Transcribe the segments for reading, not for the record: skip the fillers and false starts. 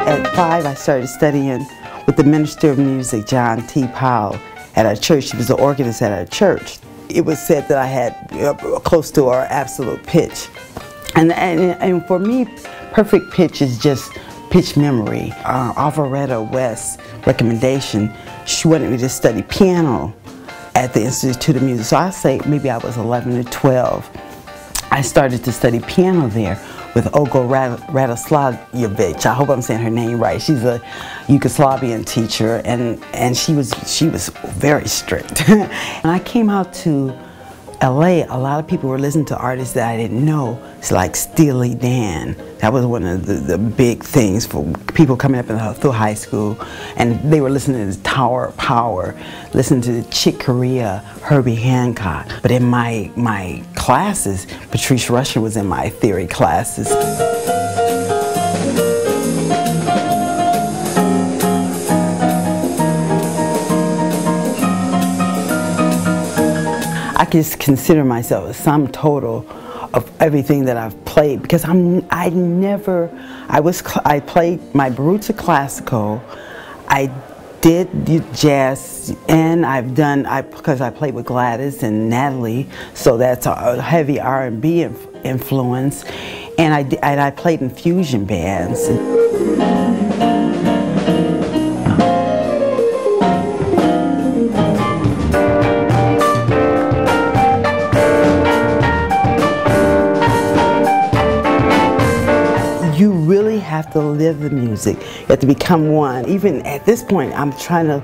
At 5, I started studying with the Minister of Music, John T. Powell, at our church. He was the organist at our church. It was said that I had close to our absolute pitch. And for me, perfect pitch is just pitch memory. Alvaretta West's recommendation, she wanted me to study piano at the Institute of Music. So I say maybe I was 11 or 12. I started to study piano there with Olga Radoslavljevic. I hope I'm saying her name right. She's a Yugoslavian teacher, and she was very strict. When I came out to LA, a lot of people were listening to artists that I didn't know. It's like Steely Dan. That was one of the big things for people coming up through high school, and they were listening to Tower of Power, listening to Chick Corea, Herbie Hancock. But in my classes, Patrice Rusher was in my theory classes. I just consider myself a sum total of everything that I've played, because I played, my roots are classical. I did jazz, and because I played with Gladys and Natalie, so that's a heavy R&B influence, and I played in fusion bands. You really have to live the music. You have to become one. Even at this point, I'm trying to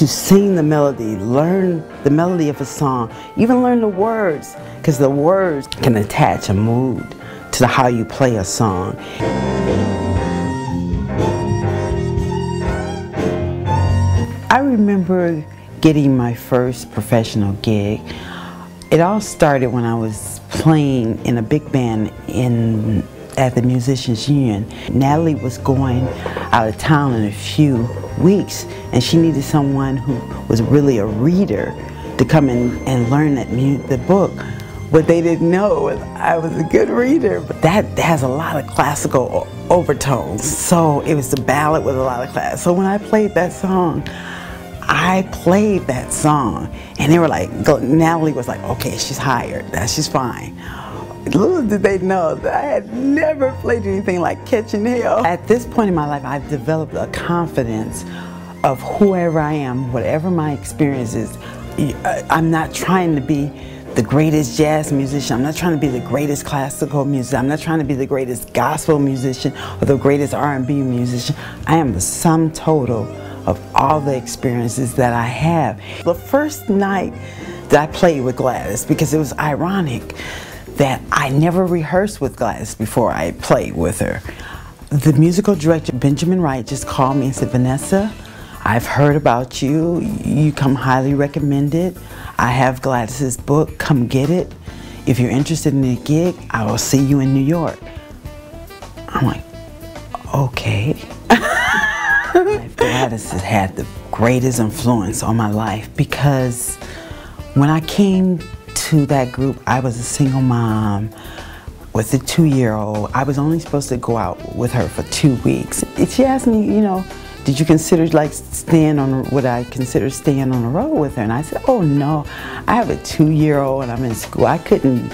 sing the melody, learn the melody of a song, even learn the words, because the words can attach a mood to how you play a song. I remember getting my first professional gig. It all started when I was playing in a big band at the Musicians Union. Natalie was going out of town in a few weeks, and she needed someone who was really a reader to come in and learn the book. What they didn't know was I was a good reader, but that has a lot of classical overtones. So it was a ballad with a lot of class. So when I played that song, and they were like, Natalie was like, okay, she's hired, she's fine. Little did they know that I had never played anything like Catching Hell. At this point in my life, I've developed a confidence of whoever I am, whatever my experience is. I'm not trying to be the greatest jazz musician. I'm not trying to be the greatest classical musician. I'm not trying to be the greatest gospel musician or the greatest R&B musician. I am the sum total of all the experiences that I have. The first night that I played with Gladys, because it was ironic that I never rehearsed with Gladys before I played with her. The musical director, Benjamin Wright, just called me and said, Vanessa, I've heard about you. You come highly recommended. I have Gladys's book, come get it. If you're interested in the gig, I will see you in New York. I'm like, okay. Gladys has had the greatest influence on my life, because when I came to that group, I was a single mom with a 2-year-old. I was only supposed to go out with her for 2 weeks. She asked me, you know, did you consider like would I consider staying on the road with her? And I said, oh no, I have a 2-year-old and I'm in school. I couldn't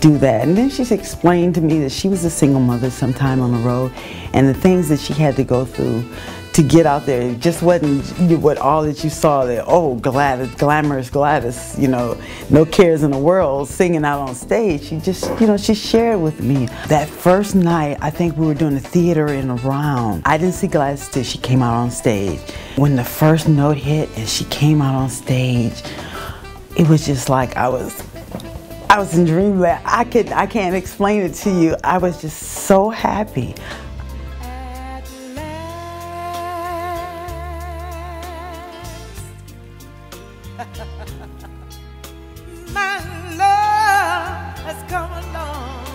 do that. And then she explained to me that she was a single mother sometime on the road, and the things that she had to go through to get out there, it just wasn't what all that you saw there. Oh, Gladys, glamorous Gladys, you know, no cares in the world, singing out on stage. She just, you know, she shared with me. That first night, I think we were doing a theater in a round. I didn't see Gladys till she came out on stage. When the first note hit and she came out on stage, it was just like I was in dreamland. I can't explain it to you. I was just so happy. My love has come along.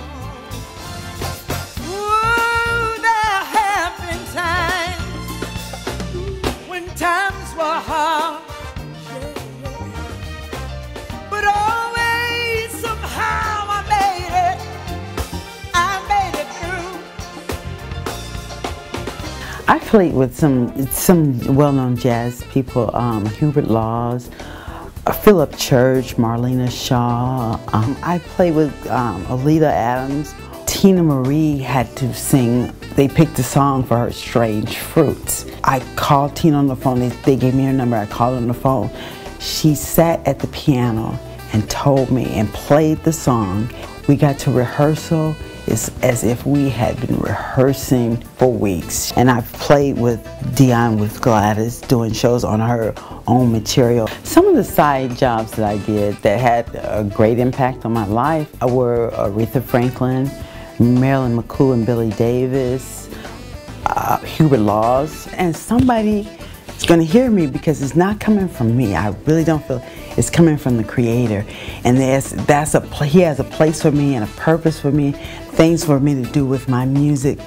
Ooh, there have been times when times were hard, but always somehow I made it. I played with some well-known jazz people, Hubert Laws, Philip Church, Marlena Shaw. I played with Alita Adams. Tina Marie had to sing, they picked a song for her, Strange Fruits. I called Tina on the phone, they gave me her number, I called her on the phone. She sat at the piano and told me and played the song. We got to rehearsal. It's as if we had been rehearsing for weeks. And I've played with Dionne, with Gladys, doing shows on her own material. Some of the side jobs that I did that had a great impact on my life were Aretha Franklin, Marilyn McCoo and Billy Davis, Hubert Laws. And somebody is going to hear me because it's not coming from me. I really don't feel it's coming from the Creator. And he has a place for me and a purpose for me, things for me to do with my music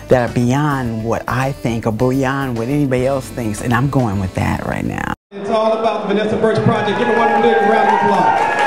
that are beyond what I think or beyond what anybody else thinks. And I'm going with that right now. It's all about the Vanessa Burch Project. Give her one big round of applause.